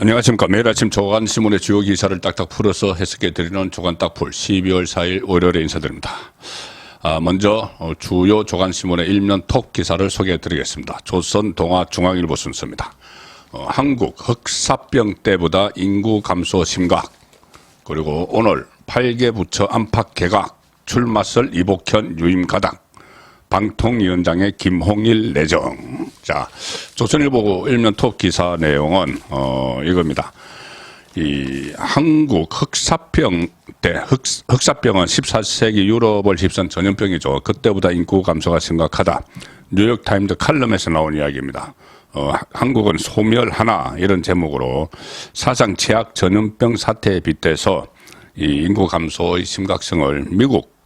안녕하십니까. 매일 아침 조간신문의 주요 기사를 딱딱 풀어서 해석해드리는 조간딱풀 12월 4일 월요일에 인사드립니다. 먼저 주요 조간신문의 일면 톱 기사를 소개해드리겠습니다. 조선, 동아, 중앙일보 순서입니다. 한국 흑사병 때보다 인구 감소 심각, 그리고 오늘 8개 부처 안팎 개각, 출마설 이복현 유임 가당, 방통위원장의 김홍일 내정. 자, 조선일보 일면 톱 기사 내용은 이겁니다. 이 한국 흑사병 때 흑사병은 14세기 유럽을 휩쓴 전염병이죠. 그때보다 인구 감소가 심각하다. 뉴욕타임즈 칼럼에서 나온 이야기입니다. 한국은 소멸하나 이런 제목으로 사상 최악 전염병 사태에 빗대서 이 인구 감소의 심각성을 미국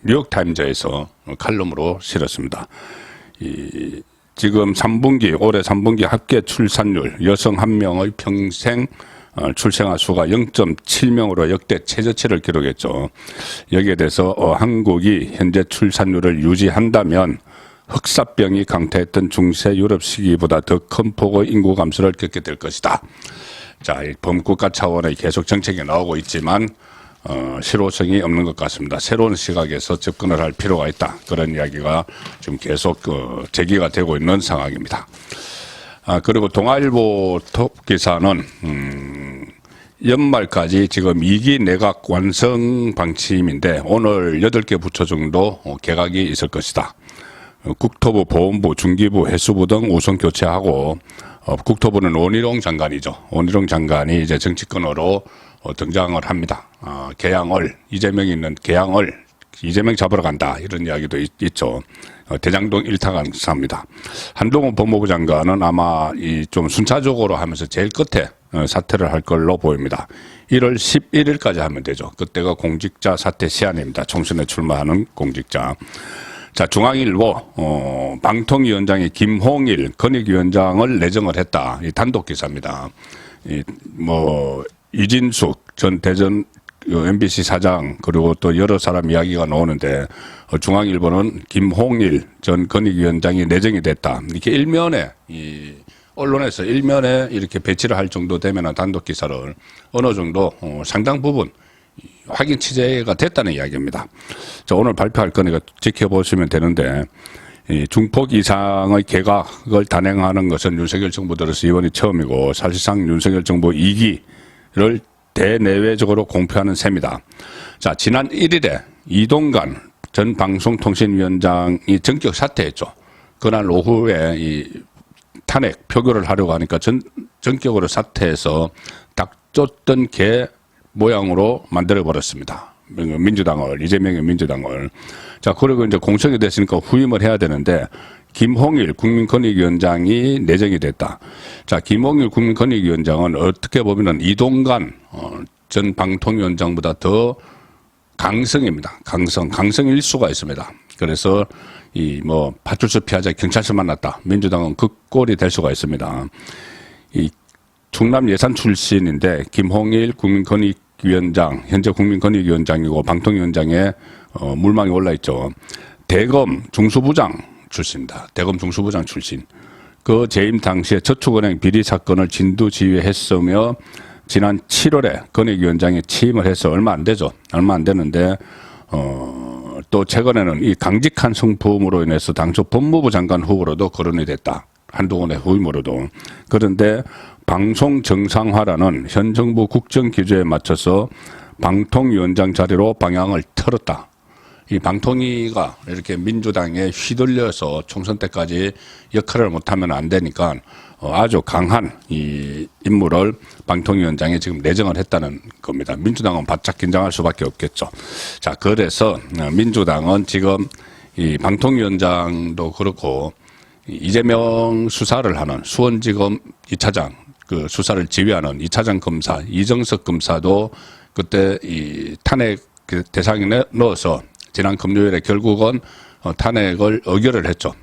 뉴욕타임즈에서 칼럼으로 실었습니다. 지금 올해 3분기 합계 출산율, 여성 1명의 평생 출생아 수가 0.7명으로 역대 최저치를 기록했죠. 여기에 대해서 한국이 현재 출산율을 유지한다면 흑사병이 강타했던 중세 유럽 시기보다 더 큰 폭의 인구 감소를 겪게 될 것이다. 자, 범국가 차원의 계속 정책이 나오고 있지만 실효성이 없는 것 같습니다. 새로운 시각에서 접근을 할 필요가 있다. 그런 이야기가 지금 계속 제기가 되고 있는 상황입니다. 그리고 동아일보 톱 기사는 연말까지 지금 2기 내각 완성 방침인데 오늘 8개 부처 정도 개각이 있을 것이다. 국토부, 보훈부, 중기부, 해수부 등 우선 교체하고 국토부는 원희룡 장관이죠. 원희룡 장관이 이제 정치권으로 등장을 합니다. 개항을, 이재명이 있는 개항을 이재명 잡으러 간다 이런 이야기도 있죠. 대장동 일타 강사입니다. 한동훈 법무부 장관은 아마 좀 순차적으로 하면서 제일 끝에 사퇴를 할 걸로 보입니다. 1월 11일까지 하면 되죠. 그때가 공직자 사퇴 시한입니다. 총선에 출마하는 공직자. 자, 중앙일보 방통위원장이 김홍일 건익위원장을 내정을 했다. 이 단독 기사입니다. 이진숙 전 대전 MBC 사장 그리고 또 여러 사람 이야기가 나오는데 중앙일보는 김홍일 전 건익위원장이 내정이 됐다. 이렇게 일면에 언론에서 일면에 이렇게 배치를 할 정도 되면 단독 기사를 어느 정도 상당 부분 확인 취재가 됐다는 이야기입니다. 자, 오늘 발표할 거니까 지켜보시면 되는데 중폭 이상의 개각을 단행하는 것은 윤석열 정부 들어서 이번이 처음이고 사실상 윤석열 정부 2기를 대내외적으로 공표하는 셈이다. 자, 지난 1일에 이동관 전 방송통신위원장이 전격 사퇴했죠. 그날 오후에 이 탄핵 표결을 하려고 하니까 전격으로 사퇴해서 닥쳤던 개 모양으로 만들어버렸습니다. 민주당을, 이재명의 민주당을. 자, 그리고 이제 공천이 됐으니까 후임을 해야 되는데, 김홍일 국민권익위원장이 내정이 됐다. 자, 김홍일 국민권익위원장은 어떻게 보면은 이동관 전 방통위원장보다 더 강성입니다. 강성일 수가 있습니다. 그래서 파출소 피하자 경찰서 만났다. 민주당은 그 꼴이 될 수가 있습니다. 이 충남 예산 출신인데 김홍일 국민권익위원장, 현재 국민권익위원장이고 방통위원장에 물망이 올라있죠. 대검 중수부장 출신입니다. 대검 중수부장 출신. 그 재임 당시에 저축은행 비리 사건을 진두지휘했으며 지난 7월에 권익위원장이 취임을 해서 얼마 안 되죠. 얼마 안 되는데 또 최근에는 이 강직한 성품으로 인해서 당초 법무부 장관 후보로도 거론이 됐다. 한동훈의 후임으로도. 그런데 방송 정상화라는 현 정부 국정 기조에 맞춰서 방통위원장 자리로 방향을 틀었다. 이 방통위가 이렇게 민주당에 휘둘려서 총선 때까지 역할을 못하면 안 되니까 아주 강한 이 인물을 방통위원장에 지금 내정을 했다는 겁니다. 민주당은 바짝 긴장할 수밖에 없겠죠. 자, 그래서 민주당은 지금 이 방통위원장도 그렇고 이재명 수사를 하는 수원지검 2차장 그 수사를 지휘하는 2차장 검사 이정석 검사도 그때 이 탄핵 대상에 넣어서 지난 금요일에 결국은 탄핵을 의결을 했죠.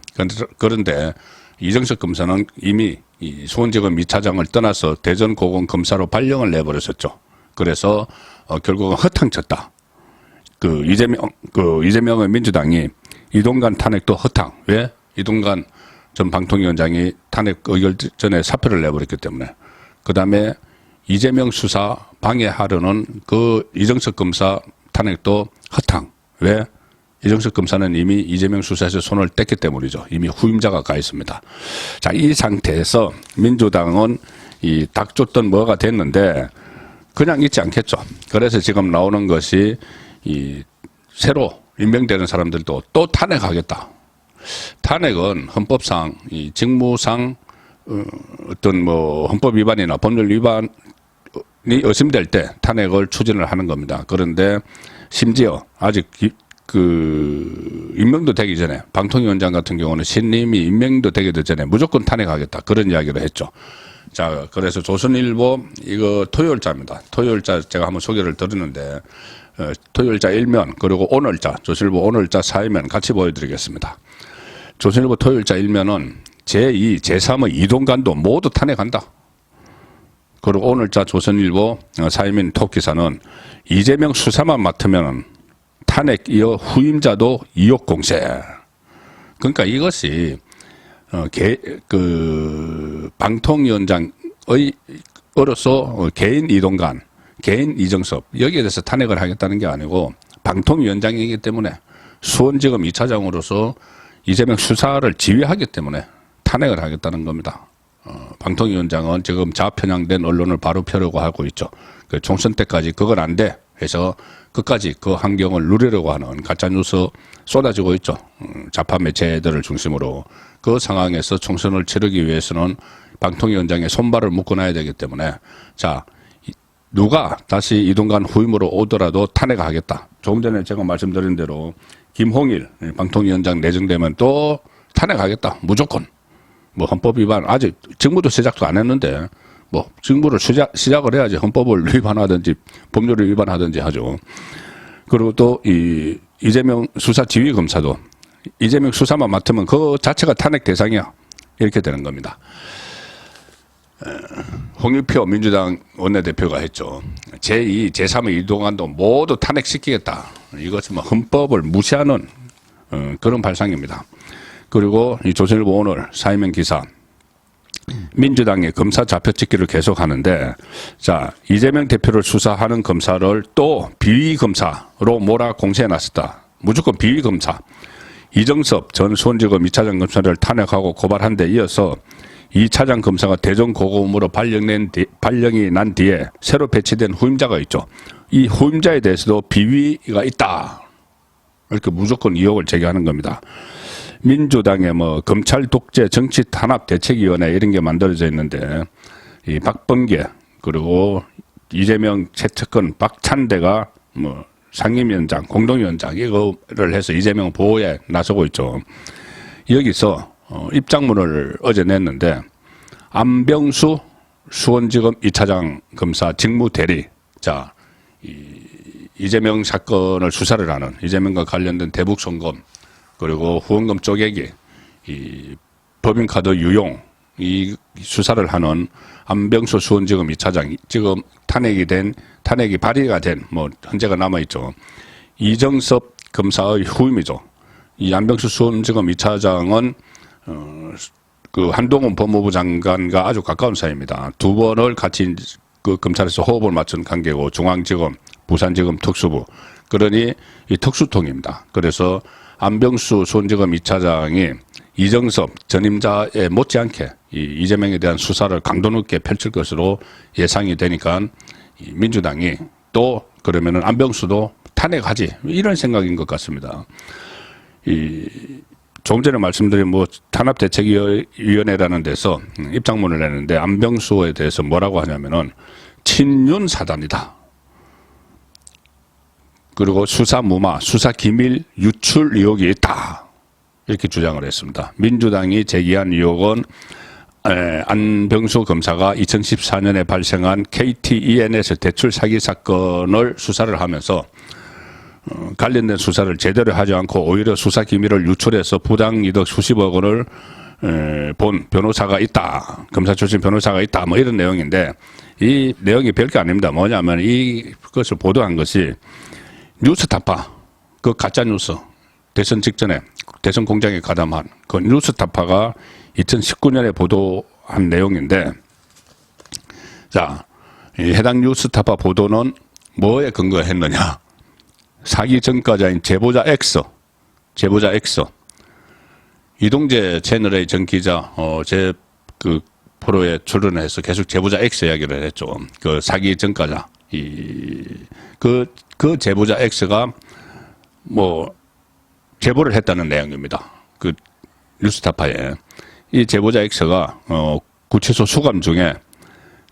그런데 이정석 검사는 이미 이 수원지검 2차장을 떠나서 대전고검검사로 발령을 내버렸었죠. 그래서 결국은 허탕쳤다. 이재명의 민주당이 이동관 탄핵도 허탕. 왜? 이동관 전 방통위원장이 탄핵 의결 전에 사표를 내버렸기 때문에. 그다음에 이재명 수사 방해하려는 그 이정석 검사 탄핵도 허탕. 왜? 이정석 검사는 이미 이재명 수사에서 손을 뗐기 때문이죠. 이미 후임자가 가 있습니다. 자, 이 상태에서 민주당은 이 딱 줬던 뭐가 됐는데 그냥 있지 않겠죠. 그래서 지금 나오는 것이 이 새로 임명되는 사람들도 또 탄핵하겠다. 탄핵은 헌법상, 이 직무상 어떤 뭐 헌법 위반이나 법률 위반이 의심될 때 탄핵을 추진을 하는 겁니다. 그런데 심지어 아직 임명도 되기 전에 방통위원장 같은 경우는 신임이 임명도 되기 전에 무조건 탄핵하겠다. 그런 이야기를 했죠. 자, 그래서 조선일보 이거 토요일자입니다. 토요일자 제가 한번 소개를 드렸는데 토요일자 1면 그리고 오늘자 조선일보 오늘자 4이면 같이 보여드리겠습니다. 조선일보 토요일자 1면은 제2, 제3의 이동관도 모두 탄핵한다. 그리고 오늘자 조선일보 4이면 톱기사는 이재명 수사만 맡으면 탄핵 이어 후임자도 이욕 공세. 그러니까 이것이 방통위원장으로서 개인 이동관, 개인 이정섭 여기에 대해서 탄핵을 하겠다는 게 아니고 방통위원장이기 때문에 수원지검 2차장으로서 이재명 수사를 지휘하기 때문에 탄핵을 하겠다는 겁니다. 방통위원장은 지금 좌편향된 언론을 바로 펴려고 하고 있죠. 그 총선 때까지 그건 안 돼 해서 끝까지 그 환경을 누리려고 하는 가짜뉴스 쏟아지고 있죠. 좌파 매체들을 중심으로. 그 상황에서 총선을 치르기 위해서는 방통위원장의 손발을 묶어놔야 되기 때문에 자, 누가 다시 이동관 후임으로 오더라도 탄핵하겠다. 조금 전에 제가 말씀드린 대로 김홍일 방통위원장 내정되면 또 탄핵하겠다. 무조건. 뭐 헌법 위반 아직 직무도 시작도 안 했는데 뭐 직무를 시작을 해야지 헌법을 위반하든지 법률을 위반하든지 하죠. 그리고 또 이 이재명 수사 지휘 검사도 이재명 수사만 맡으면 그 자체가 탄핵 대상이야. 이렇게 되는 겁니다. 홍익표 민주당 원내대표가 했죠. 제2, 제3의 이동관도 모두 탄핵시키겠다. 이것은 뭐 헌법을 무시하는 그런 발상입니다. 그리고 이 조선일보 오늘 4이면 기사 민주당의 검사 좌표찍기를 계속하는데 자 이재명 대표를 수사하는 검사를 또 비위 검사로 몰아 공세에 나섰다. 무조건 비위 검사. 이정섭 전 수원지검 2차장 검사를 탄핵하고 고발한 데 이어서 2차장 검사가 대전고검으로 발령이 난 뒤에 새로 배치된 후임자가 있죠. 이 후임자에 대해서도 비위가 있다. 이렇게 무조건 의혹을 제기하는 겁니다. 민주당의 뭐 검찰 독재 정치 탄압 대책위원회 이런 게 만들어져 있는데 이 박범계 그리고 이재명 최측근 박찬대가 뭐 상임위원장 공동위원장 이거를 해서 이재명 보호에 나서고 있죠. 여기서 입장문을 어제 냈는데 안병수 수원지검 2차장 검사 직무대리 자 이재명 사건을 수사를 하는 이재명과 관련된 대북송금 그리고 후원금 쪼개기, 이 법인카드 유용, 이 수사를 하는 안병수 수원지검 2차장, 지금 탄핵이 발의가 된, 뭐, 현재가 남아있죠. 이정섭 검사의 후임이죠. 이 안병수 수원지검 2차장은, 그 한동훈 법무부 장관과 아주 가까운 사이입니다. 두 번을 같이 그 검찰에서 호흡을 맞춘 관계고, 중앙지검, 부산지검 특수부. 그러니 이 특수통입니다. 그래서 안병수 수원지검 2차장이 이정섭 전임자에 못지않게 이재명에 대한 수사를 강도 높게 펼칠 것으로 예상이 되니까 민주당이 또 그러면은 안병수도 탄핵하지 이런 생각인 것 같습니다. 조금 전에 말씀드린 뭐 탄압대책위원회라는 데서 입장문을 내는데 안병수에 대해서 뭐라고 하냐면은 친윤 사단이다. 그리고 수사 무마, 수사 기밀 유출 의혹이 있다. 이렇게 주장을 했습니다. 민주당이 제기한 의혹은 안병수 검사가 2014년에 발생한 KTENS 대출 사기 사건을 수사를 하면서 관련된 수사를 제대로 하지 않고 오히려 수사 기밀을 유출해서 부당이득 수십억 원을 본 변호사가 있다. 검사 출신 변호사가 있다. 뭐 이런 내용인데 이 내용이 별게 아닙니다. 뭐냐면 이것을 보도한 것이 뉴스타파, 그 가짜뉴스, 대선 직전에, 대선 공작에 가담한 그 뉴스타파가 2019년에 보도한 내용인데, 자, 이 해당 뉴스타파 보도는 뭐에 근거했느냐? 사기 전과자인 제보자 X. 이동재 채널의 전 기자, 제 그 프로에 출연해서 계속 제보자 X 이야기를 했죠. 그 사기 전과자. 그 제보자 X가 뭐, 제보를 했다는 내용입니다. 그 뉴스타파에. 이 제보자 X가, 구치소 수감 중에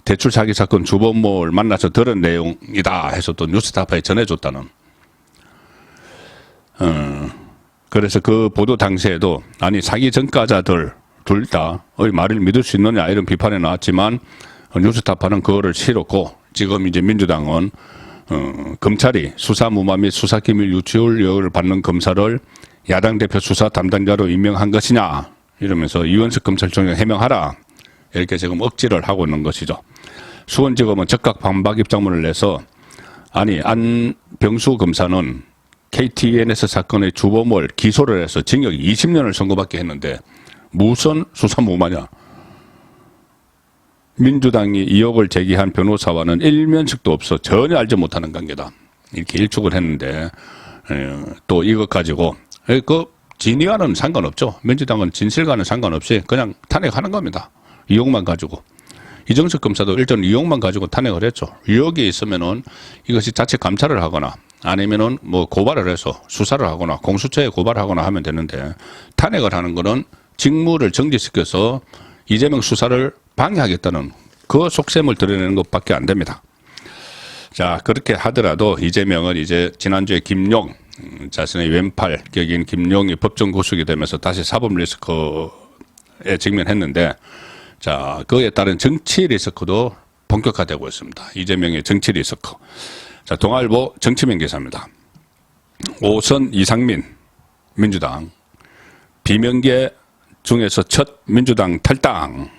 대출 사기 사건 주범을 만나서 들은 내용이다 해서 또 뉴스타파에 전해줬다는. 그래서 그 보도 당시에도 아니 사기 전과자들 둘 다 말을 믿을 수 있느냐 이런 비판이 나왔지만 뉴스타파는 그거를 싫었고 지금 이제 민주당은 검찰이 수사무마 및 수사기밀 유출 의혹을 받는 검사를 야당 대표 수사 담당자로 임명한 것이냐 이러면서 이원석 검찰총장 해명하라 이렇게 지금 억지를 하고 있는 것이죠. 수원지검은 즉각 반박 입장문을 내서 아니 안병수 검사는 KTNS 사건의 주범을 기소를 해서 징역 20년을 선고받게 했는데 무슨 수사무마냐. 민주당이 의혹을 제기한 변호사와는 일면식도 없어 전혀 알지 못하는 관계다. 이렇게 일축을 했는데 또 이것 가지고 그 진위와는 상관없죠. 민주당은 진실과는 상관없이 그냥 탄핵하는 겁니다. 의혹만 가지고. 이정석 검사도 일단 의혹만 가지고 탄핵을 했죠. 의혹이 있으면은 이것이 자체 감찰을 하거나 아니면은 뭐 고발을 해서 수사를 하거나 공수처에 고발하거나 하면 되는데 탄핵을 하는 거는 직무를 정지시켜서 이재명 수사를 방해하겠다는 그 속셈을 드러내는 것밖에 안 됩니다. 자, 그렇게 하더라도 이재명은 이제 지난주에 김용, 자신의 왼팔 격인 김용이 법정 구속이 되면서 다시 사법 리스크에 직면했는데 자, 그에 따른 정치 리스크도 본격화되고 있습니다. 이재명의 정치 리스크. 자, 동아일보 정치면 기사입니다. 5선 이상민, 민주당. 비명계 중에서 첫 민주당 탈당.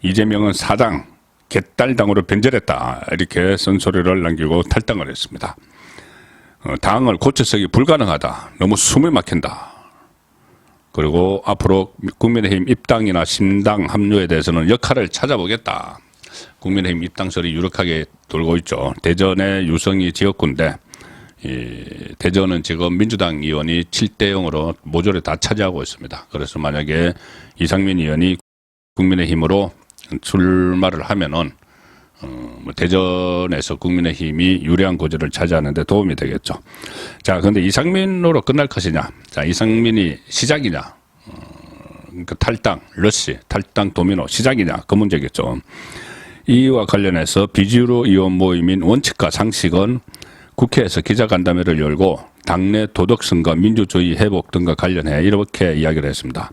이재명은 사당, 개딸당으로 변절했다. 이렇게 쓴소리를 남기고 탈당을 했습니다. 당을 고쳐서기 불가능하다. 너무 숨이 막힌다. 그리고 앞으로 국민의힘 입당이나 신당 합류에 대해서는 역할을 찾아보겠다. 국민의힘 입당설이 유력하게 돌고 있죠. 대전의 유성이 지역구인데 대전은 지금 민주당 의원이 7대 0으로 모조리 다 차지하고 있습니다. 그래서 만약에 이상민 의원이 국민의힘으로 출마를 하면은 대전에서 국민의힘이 유리한 고지를 차지하는 데 도움이 되겠죠. 자, 그런데 이상민으로 끝날 것이냐? 자, 이상민이 시작이냐? 그러니까 탈당, 러시, 탈당 도미노 시작이냐? 그 문제겠죠. 이와 관련해서 비주류 의원 모임인 원칙과 상식은 국회에서 기자간담회를 열고 당내 도덕성과 민주주의 회복 등과 관련해 이렇게 이야기를 했습니다.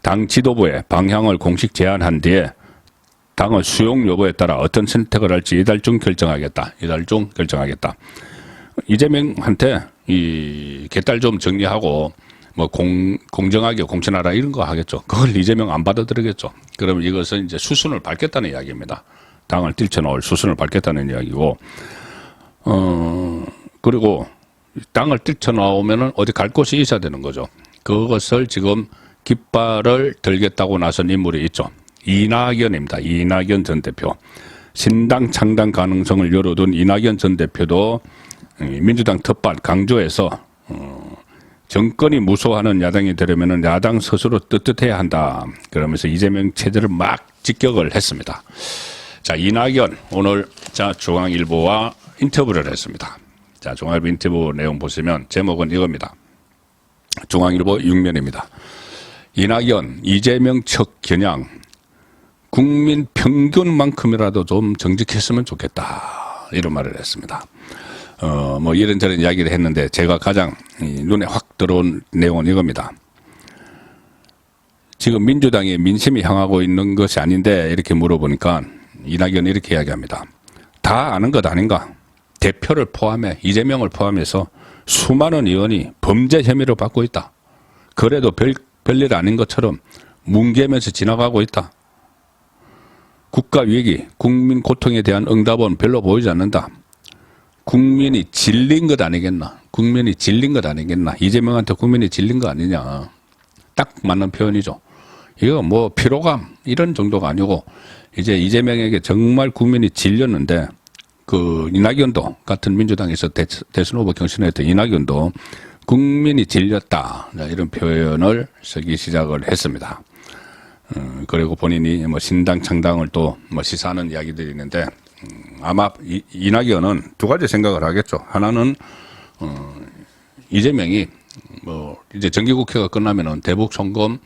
당 지도부에 방향을 공식 제안한 뒤에 당의 수용 여부에 따라 어떤 선택을 할지 이달 중 결정하겠다. 이재명한테 이 개딸 좀 정리하고 뭐 공정하게 공천하라 이런 거 하겠죠. 그걸 이재명 안 받아들이겠죠. 그러면 이것은 이제 수순을 밟겠다는 이야기입니다. 당을 뛰쳐나올 수순을 밟겠다는 이야기고, 그리고 당을 뛰쳐나오면은 어디 갈 곳이 있어야 되는 거죠. 그것을 지금 깃발을 들겠다고 나선 인물이 있죠. 이낙연입니다. 이낙연 전 대표. 신당 창당 가능성을 열어둔 이낙연 전 대표도 민주당 텃밭 강조해서 정권이 무서워하는 야당이 되려면 야당 스스로 떳떳해야 한다. 그러면서 이재명 체제를 막 직격을 했습니다. 자, 이낙연 오늘 자 중앙일보와 인터뷰를 했습니다. 자, 중앙일보 인터뷰 내용 보시면 제목은 이겁니다. 중앙일보 6면입니다. 이낙연, 이재명 척 겨냥 국민 평균만큼이라도 좀 정직했으면 좋겠다. 이런 말을 했습니다. 뭐 이런저런 이야기를 했는데 제가 가장 눈에 확 들어온 내용은 이겁니다. 지금 민주당의 민심이 향하고 있는 것이 아닌데 이렇게 물어보니까 이낙연이 이렇게 이야기합니다. 다 아는 것 아닌가? 대표를 포함해 이재명을 포함해서 수많은 의원이 범죄 혐의를 받고 있다. 그래도 별일 아닌 것처럼 뭉개면서 지나가고 있다. 국가 위기, 국민 고통에 대한 응답은 별로 보이지 않는다. 국민이 질린 것 아니겠나? 이재명한테 국민이 질린 거 아니냐? 딱 맞는 표현이죠. 이거 뭐 피로감 이런 정도가 아니고 이제 이재명에게 정말 국민이 질렸는데 그 이낙연도 같은 민주당에서 대선 후보 경선했던 이낙연도 국민이 질렸다 이런 표현을 쓰기 시작을 했습니다. 그리고 본인이 뭐 신당 창당을 또 뭐 시사하는 이야기들이 있는데 아마 이낙연은 두 가지 생각을 하겠죠. 하나는 이재명이 뭐 이제 정기국회가 끝나면은 대북 송금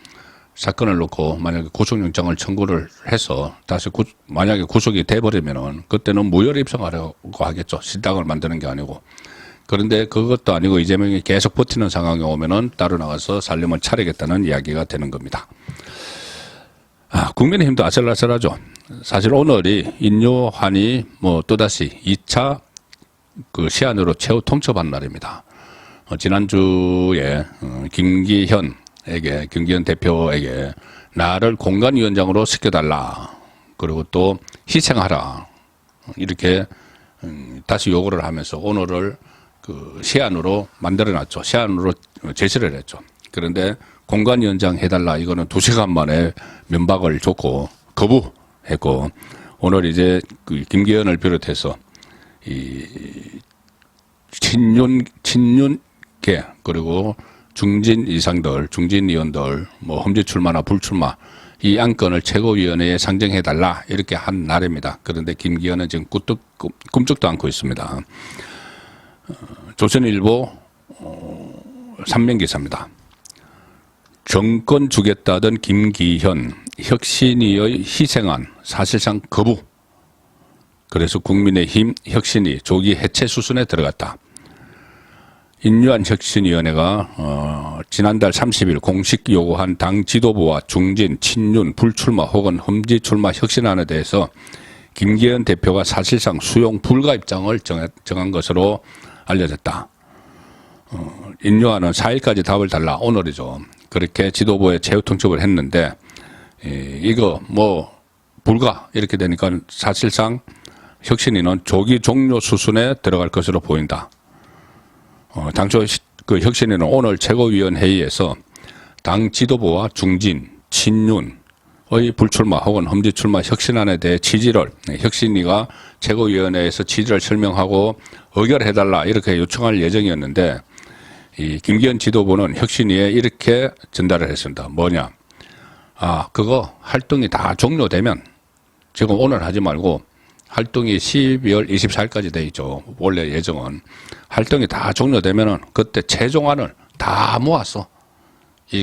사건을 놓고 만약에 구속영장을 청구를 해서 다시 만약에 구속이 돼버리면은 그때는 무혈 입성하려고 하겠죠. 신당을 만드는 게 아니고. 그런데 그것도 아니고 이재명이 계속 버티는 상황이 오면은 따로 나가서 살림을 차리겠다는 이야기가 되는 겁니다. 국민의힘도 아슬아슬하죠. 사실 오늘이 인요한이 뭐 또다시 2차 그 시한으로 최후 통첩한 날입니다. 지난주에 김기현 대표에게 나를 공관위원장으로 시켜달라. 그리고 또 희생하라. 이렇게 다시 요구를 하면서 오늘을 그 시한으로 만들어놨죠. 시한으로 제시를 했죠. 그런데 공관위원장 해달라. 이거는 2시간 만에 면박을 줬고 거부했고 오늘 이제 그 김기현을 비롯해서 이 친윤계 그리고 중진 이상들, 중진 의원들, 뭐 험지 출마나 불출마 이 안건을 최고위원회에 상정해달라 이렇게 한 날입니다. 그런데 김기현은 지금 꿈쩍도 않고 있습니다. 조선일보 3면 기사입니다. 정권 주겠다던 김기현 혁신위의 희생안 사실상 거부. 그래서 국민의힘 혁신위 조기 해체 수순에 들어갔다. 인류한 혁신위원회가 지난달 30일 공식 요구한 당 지도부와 중진, 친윤, 불출마 혹은 험지 출마 혁신안에 대해서 김기현 대표가 사실상 수용 불가 입장을 정한 것으로 알려졌다. 인류안은 4일까지 답을 달라. 오늘이죠. 그렇게 지도부에 최후 통첩을 했는데 이거 뭐 불가 이렇게 되니까 사실상 혁신위는 조기 종료 수순에 들어갈 것으로 보인다. 당초 그 혁신위는 오늘 최고위원회의에서 당 지도부와 중진, 친윤의 불출마 혹은 험지 출마 혁신안에 대해 취지를 혁신위가 최고위원회에서 취지를 설명하고 의결해달라 이렇게 요청할 예정이었는데 이 김기현 지도부는 혁신위에 이렇게 전달을 했습니다. 뭐냐? 그거 활동이 다 종료되면 지금 오늘 하지 말고 활동이 12월 24일까지 돼 있죠. 원래 예정은. 활동이 다 종료되면은 그때 최종안을 다 모았어.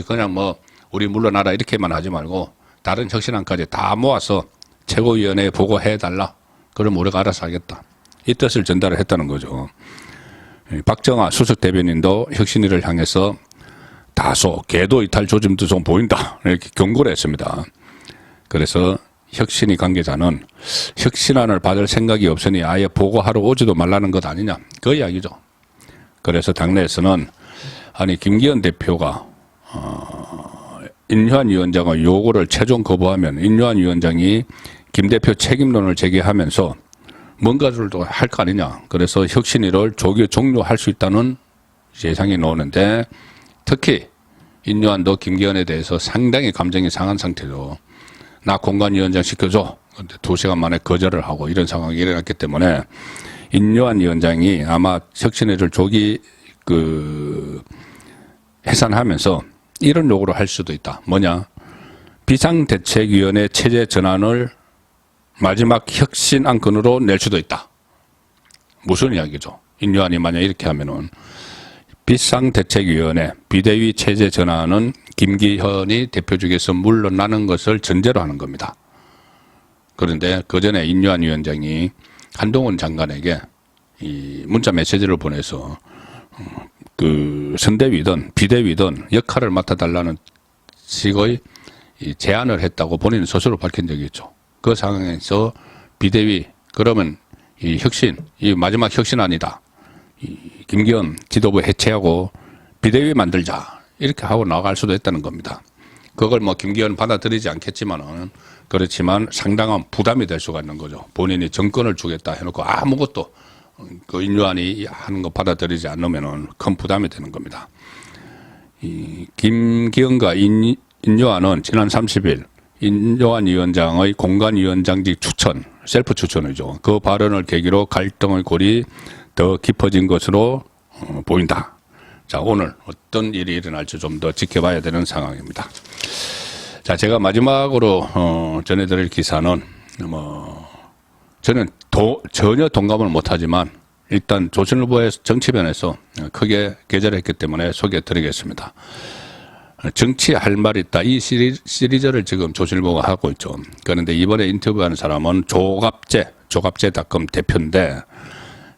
그냥 뭐 우리 물러나라 이렇게만 하지 말고 다른 혁신안까지 다 모아서 최고위원회에 보고해달라. 그럼 우리가 알아서 하겠다. 이 뜻을 전달을 했다는 거죠. 박정아 수석 대변인도 혁신위를 향해서 다소 궤도 이탈 조짐도 좀 보인다. 이렇게 경고를 했습니다. 그래서 혁신위 관계자는 혁신안을 받을 생각이 없으니 아예 보고하러 오지도 말라는 것 아니냐. 그 이야기죠. 그래서 당내에서는 아니 김기현 대표가 인류한 위원장의 요구를 최종 거부하면 인류한 위원장이 김 대표 책임론을 제기하면서 뭔가를 또 할 거 아니냐. 그래서 혁신위를 조기 종료할 수 있다는 예상이 나오는데 특히 인류한도 김기현에 대해서 상당히 감정이 상한 상태죠. 나 공관위원장 시켜줘. 근데 2시간 만에 거절을 하고 이런 상황이 일어났기 때문에 인류한 위원장이 아마 혁신위를 조기 해산하면서 이런 요구를 할 수도 있다. 뭐냐? 비상대책위원회 체제 전환을 마지막 혁신 안건으로 낼 수도 있다. 무슨 이야기죠? 인류안이 만약 이렇게 하면은 비상대책위원회 비대위 체제 전환은 김기현이 대표직에서 물러나는 것을 전제로 하는 겁니다. 그런데 그 전에 인류한 위원장이 한동훈 장관에게 이 문자 메시지를 보내서 그 선대위든 비대위든 역할을 맡아달라는 식의 제안을 했다고 본인은 스스로 밝힌 적이 있죠. 그 상황에서 비대위 그러면 이 혁신 이 마지막 혁신안이다. 이 김기현 지도부 해체하고 비대위 만들자 이렇게 하고 나갈 수도 있다는 겁니다. 그걸 뭐 김기현 받아들이지 않겠지만은 그렇지만 상당한 부담이 될 수가 있는 거죠. 본인이 정권을 주겠다 해놓고 아무것도 그 인류안이 하는 거 받아들이지 않으면은 큰 부담이 되는 겁니다. 이 김기현과 인요한은 지난 30일 인요한 위원장의 공관위원장직 추천, 셀프 추천이죠. 그 발언을 계기로 갈등의 골이 더 깊어진 것으로 보인다. 자, 오늘 어떤 일이 일어날지 좀 더 지켜봐야 되는 상황입니다. 자, 제가 마지막으로 전해드릴 기사는 저는 전혀 동감을 못하지만 일단 조선일보의 정치변에서 크게 게재했기 때문에 소개해드리겠습니다. 정치할 말 있다. 이 시리즈를 지금 조선일보가 하고 있죠. 그런데 이번에 인터뷰하는 사람은 조갑제닷컴 대표인데,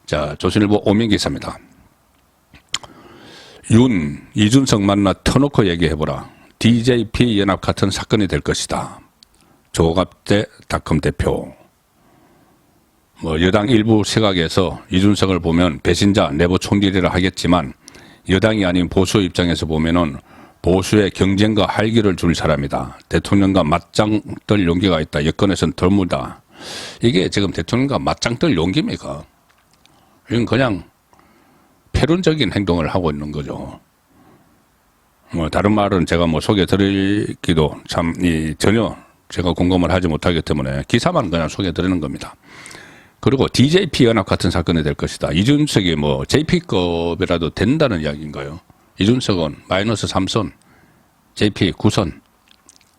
자, 조선일보 오민 기사입니다. 이준석 만나 터놓고 얘기해보라. DJP 연합 같은 사건이 될 것이다. 조갑제닷컴 대표. 여당 일부 시각에서 이준석을 보면 배신자 내부 총질이라 하겠지만 여당이 아닌 보수 입장에서 보면은 보수의 경쟁과 활기를 줄 사람이다. 대통령과 맞짱 뜰 용기가 있다. 여권에서는 드물다. 이게 지금 대통령과 맞짱 뜰 용기입니까? 이건 그냥 패륜적인 행동을 하고 있는 거죠. 다른 말은 제가 소개해드리기도 참 전혀 제가 공감을 하지 못하기 때문에 기사만 그냥 소개해드리는 겁니다. 그리고 DJP 연합 같은 사건이 될 것이다. 이준석이 JP급이라도 된다는 이야기인가요? 이준석은 마이너스 3선, JP 9선,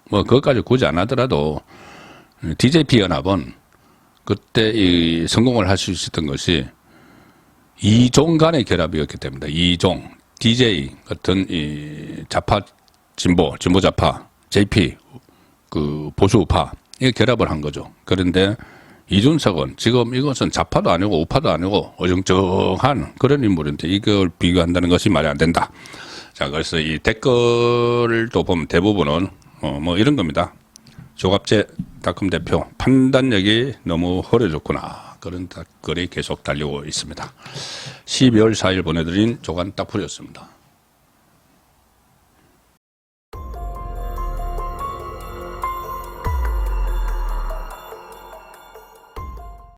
그것까지 굳이 안 하더라도 DJP 연합은 그때 성공을 할 수 있었던 것이 이종 간의 결합이었기 때문에 이종, DJ 같은 좌파, 진보 좌파, JP 보수 우파 이 결합을 한 거죠. 그런데 이준석은 지금 이것은 좌파도 아니고 우파도 아니고 어정쩡한 그런 인물인데 이걸 비교한다는 것이 말이 안 된다. 자, 그래서 이 댓글도 보면 대부분은 이런 겁니다. 조갑제닷컴 대표 판단력이 너무 흐려졌구나. 그런 댓글이 계속 달리고 있습니다. 12월 4일 보내드린 조간 딱풀이었습니다.